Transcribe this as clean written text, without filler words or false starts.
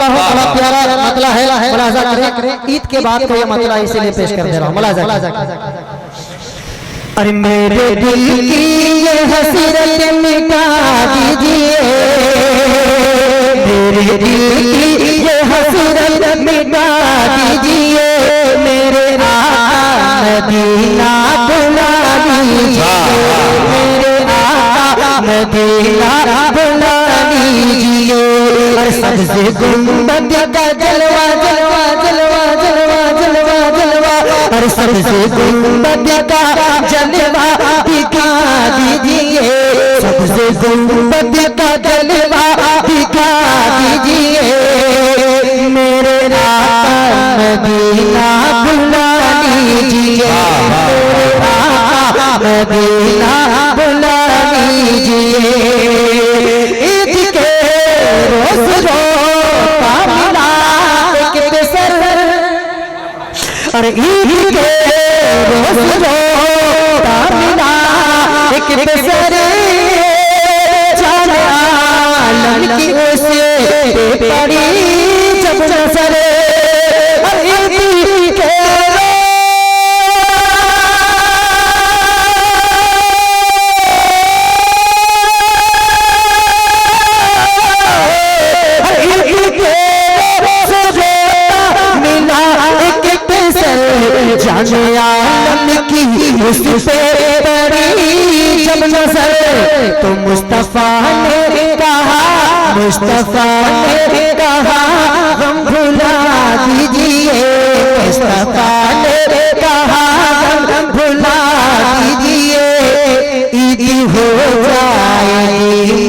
बड़ा प्यारा मतला है, मुलाजा करें। ईद के बाद को ये मतला इसीलिए पेश कर दे रहा हूँ, मुलाजा। अरे मेरे दिल की ये हसरत मिटा दीजिए, मेरे दिल की ये हसरत मिटा दीजिए, मेरे आका मदीना बुला लीजिए, मेरे आका मदीना बुला लीजिए। और सबसे गुंबद का जलवा जलवा जलवा जलवा जलवा जलवा, और सबसे गुंबद का जलवा दिखा दीजिए, सबसे गुंबद का जलवा दिखा दीजिए, मेरे आका मदीना बुला लीजिए, मेरे आका मदीना बुला लीजिए। ईद के रोज रोता मिला एक बेसर, और ईद के रोज रोता मिला एक बेसर, जाने आलम की उसे पड़ी जब नजर, और ईद के जाने आलम की उस पे पड़ी जब नजर, तो मुस्तफा ने कहा, मुस्तफा ने कहा हम भुला दीजिए, मुस्तफा ने कहा हम भुला दीजिए, ईद हो जाएगी